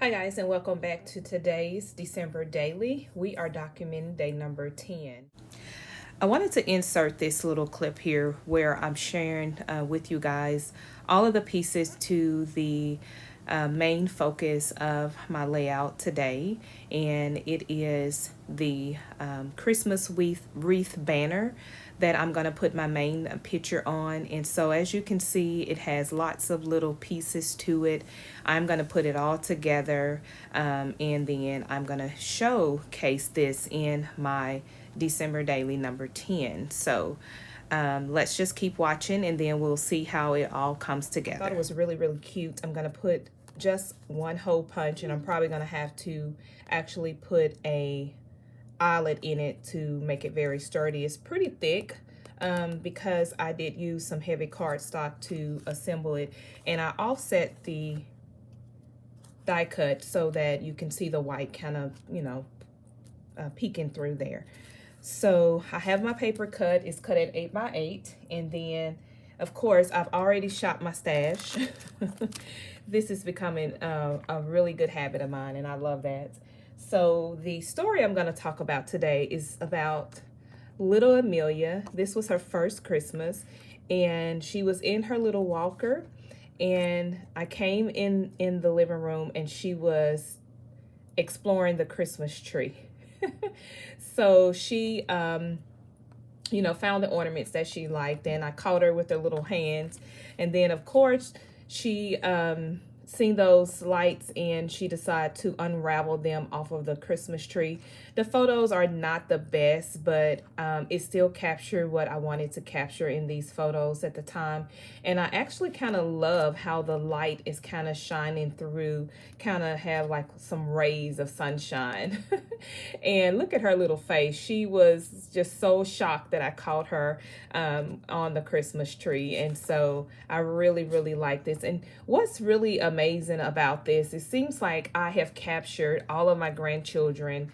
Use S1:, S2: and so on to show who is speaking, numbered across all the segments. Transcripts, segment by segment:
S1: Hi guys, and welcome back to today's December Daily. We are documenting day number 10. I wanted to insert this little clip here where I'm sharing with you guys all of the pieces to the main focus of my layout today, and it is the Christmas wreath banner that I'm going to put my main picture on. And so as you can see, it has lots of little pieces to it. I'm going to put it all together, and then I'm going to showcase this in my December daily number 10. So let's just keep watching and then we'll see how it all comes together. I thought it was really, really cute. I'm going to put just one hole punch, and I'm probably going to have to actually put a eyelet in it to make it very sturdy. It's pretty thick because I did use some heavy cardstock to assemble it, and I offset the die cut so that you can see the white kind of, peeking through there. So I have my paper cut. It's cut at 8 by 8, and then of course I've already shot my stash. This is becoming a really good habit of mine, and I love that. So the story I'm going to talk about today is about little Amelia. This was her first Christmas, and she was in her little walker, and I came in the living room and she was exploring the Christmas tree. So she found the ornaments that she liked, and I caught her with her little hands, and then of course she seen those lights and she decided to unravel them off of the Christmas tree. The photos are not the best, but it still captured what I wanted to capture in these photos at the time. And I actually kind of love how the light is kind of shining through, kind of have like some rays of sunshine. And look at her little face. She was just so shocked that I caught her on the Christmas tree. And so I really, really like this. And what's really amazing about this, it seems like I have captured all of my grandchildren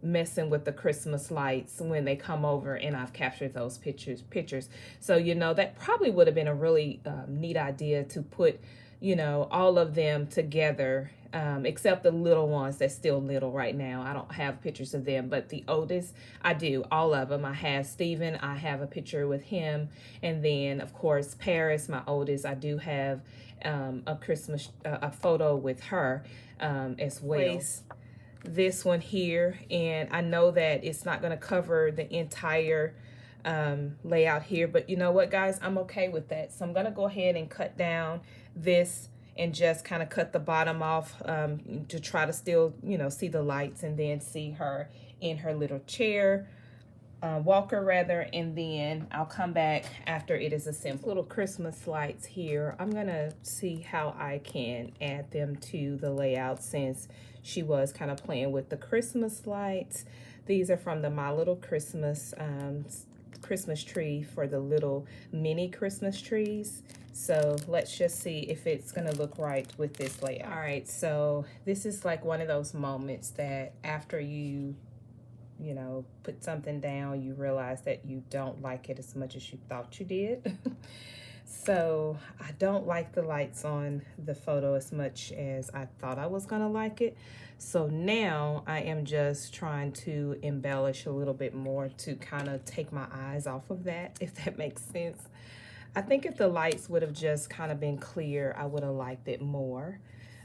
S1: messing with the Christmas lights when they come over, and I've captured those pictures. So that probably would have been a really neat idea to put all of them together, except the little ones that's still little right now. I don't have pictures of them, but the oldest I do, all of them. I have Stephen, I have a picture with him, and then of course Paris, my oldest, I do have a photo with her as well. This one here, and I know that it's not going to cover the entire layout here, but you know what guys, I'm okay with that. So I'm going to go ahead and cut down this and just kind of cut the bottom off to try to still see the lights, and then see her in her little chair, walker rather, and then I'll come back after it is assembled. Little Christmas lights here. I'm gonna see how I can add them to the layout since she was kind of playing with the Christmas lights. These are from the My Little Christmas Christmas tree for the little mini Christmas trees. So let's just see if it's gonna look right with this layout. All right, so this is like one of those moments that after you put something down, you realize that you don't like it as much as you thought you did. So I don't like the lights on the photo as much as I thought I was gonna like it. So now I am just trying to embellish a little bit more to kind of take my eyes off of that, if that makes sense. I think if the lights would have just kind of been clear, I would have liked it more.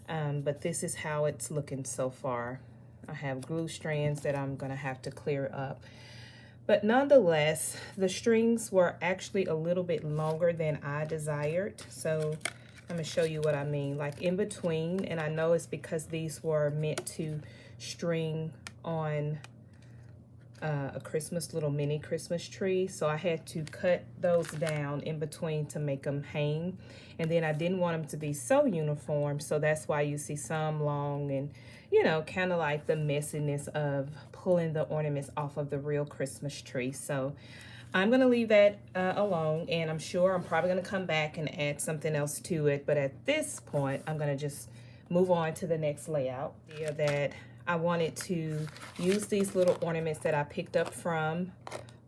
S1: But this is how it's looking so far. I have glue strands that I'm gonna have to clear up. But nonetheless, the strings were actually a little bit longer than I desired. So I'm gonna show you what I mean, like in between. And I know it's because these were meant to string on a little mini Christmas tree. So I had to cut those down in between to make them hang. And then I didn't want them to be so uniform. So that's why you see some long and, kind of like the messiness of pulling the ornaments off of the real Christmas tree. So I'm going to leave that alone, and I'm sure I'm probably going to come back and add something else to it. But at this point, I'm going to just move on to the next layout. That I wanted to use these little ornaments that I picked up from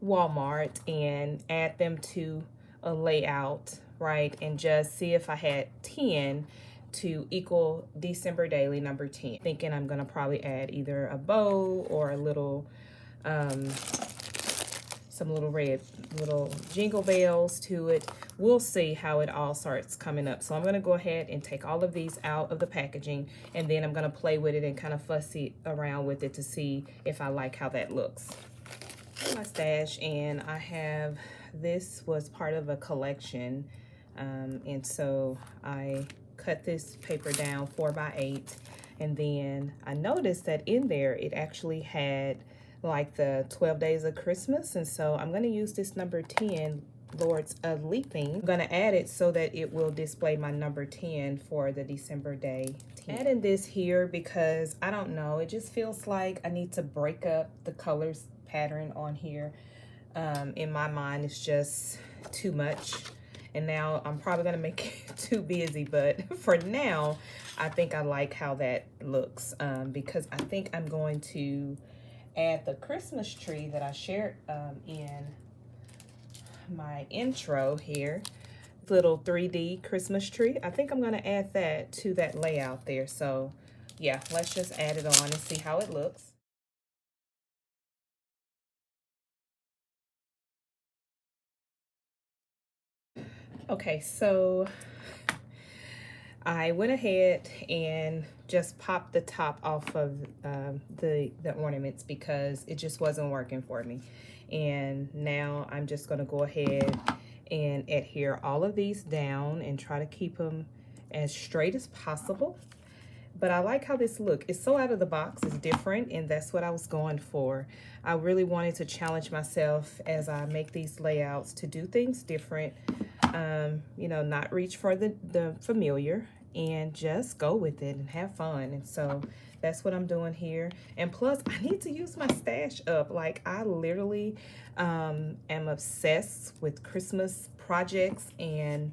S1: Walmart and add them to a layout, right? And just see if I had 10 to equal December Daily number 10. Thinking I'm gonna probably add either a bow or a little, some little jingle bells to it. We'll see how it all starts coming up. So I'm gonna go ahead and take all of these out of the packaging, and then I'm gonna play with it and kind of fussy around with it to see if I like how that looks. My stash, and I have, this was part of a collection, and so I cut this paper down 4x8, and then I noticed that in there it actually had like the 12 days of Christmas, and so I'm going to use this number 10, Lords of Leaping. I'm going to add it so that it will display my number 10 for the December day 10. Adding this here because I don't know, it just feels like I need to break up the colors pattern on here. In my mind, it's just too much, and now I'm probably gonna make it too busy, but for now I think I like how that looks, because I think I'm going to add the Christmas tree that I shared in my intro here, little 3D Christmas tree. I think I'm gonna add that to that layout there. So yeah, let's just add it on and see how it looks. Okay, so I went ahead and just popped the top off of the ornaments because it just wasn't working for me. And now I'm just gonna go ahead and adhere all of these down and try to keep them as straight as possible. But I like how this look. It's so out of the box, it's different, and that's what I was going for. I really wanted to challenge myself as I make these layouts to do things different, you know, not reach for the familiar, and just go with it and have fun. And so that's what I'm doing here. And plus, I need to use my stash up. Like, I literally am obsessed with Christmas projects and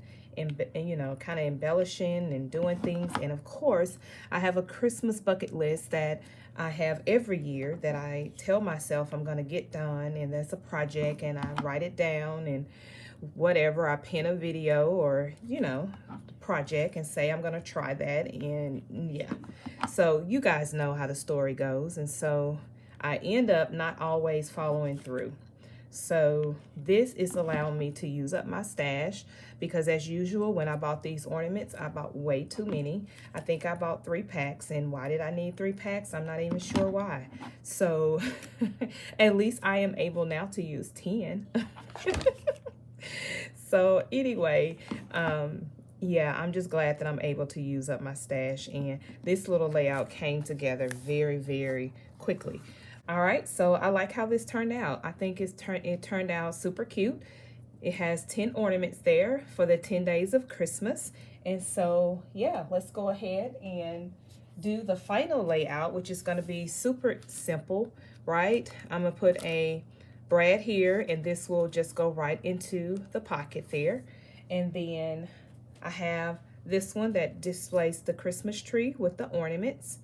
S1: you know, kind of embellishing and doing things. And of course, I have a Christmas bucket list that I have every year that I tell myself I'm going to get done, and that's a project, and I write it down, and whatever, I pin a video or, you know, project and say I'm going to try that. And yeah, so you guys know how the story goes, and so I end up not always following through. So this is allowing me to use up my stash, because as usual, when I bought these ornaments, I bought way too many. I think I bought 3 packs, and why did I need 3 packs? I'm not even sure why. So at least I am able now to use 10. So anyway, yeah, I'm just glad that I'm able to use up my stash, and this little layout came together very, very quickly. All right, so I like how this turned out. I think it turned out super cute. It has 10 ornaments there for the 10 days of Christmas. And so, yeah, let's go ahead and do the final layout, which is going to be super simple, right? I'm going to put a brad here, and this will just go right into the pocket there. And then I have this one that displays the Christmas tree with the ornaments.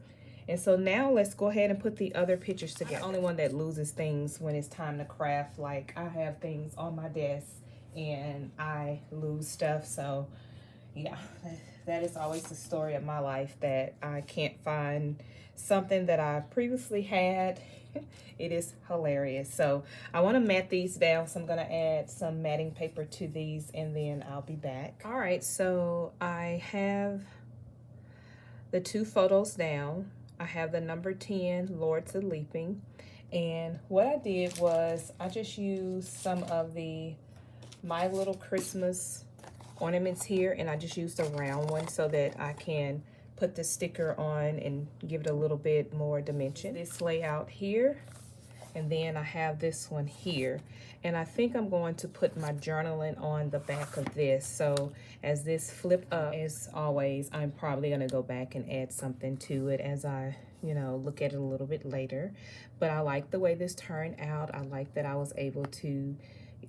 S1: And so now let's go ahead and put the other pictures together. I'm the only one that loses things when it's time to craft. Like, I have things on my desk and I lose stuff. So yeah, that is always the story of my life, that I can't find something that I previously had. It is hilarious. So I want to mat these down, so I'm going to add some matting paper to these, and then I'll be back. All right, so I have the 2 photos down. I have the number 10, Lords of Leaping. And what I did was I just used some of the My Little Christmas ornaments here, and I just used a round one so that I can put the sticker on and give it a little bit more dimension. This layout here, and then I have this one here. And I think I'm going to put my journaling on the back of this. So as this flip up, as always, I'm probably going to go back and add something to it as I, you know, look at it a little bit later. But I like the way this turned out. I like that I was able to,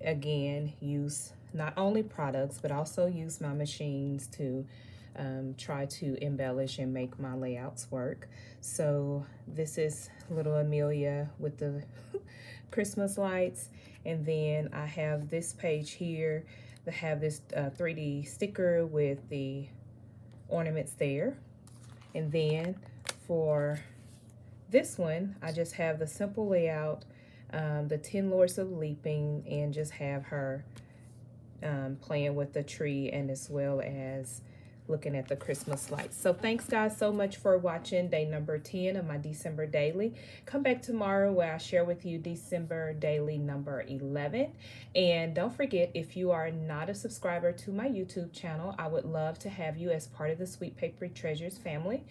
S1: again, use not only products, but also use my machines to try to embellish and make my layouts work. So this is little Amelia with the Christmas lights. And then I have this page here that have this 3D sticker with the ornaments there. And then for this one, I just have the simple layout, the 10 Lords of Leaping, and just have her playing with the tree, and as well as looking at the Christmas lights. So thanks guys so much for watching day number 10 of my December daily. Come back tomorrow where I share with you December daily number 11. And don't forget, if you are not a subscriber to my YouTube channel, I would love to have you as part of the Sweet Papery Treasures family.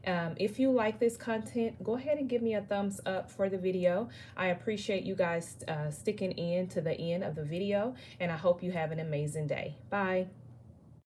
S1: If you like this content, go ahead and give me a thumbs up for the video. I appreciate you guys sticking in to the end of the video, and I hope you have an amazing day. Bye.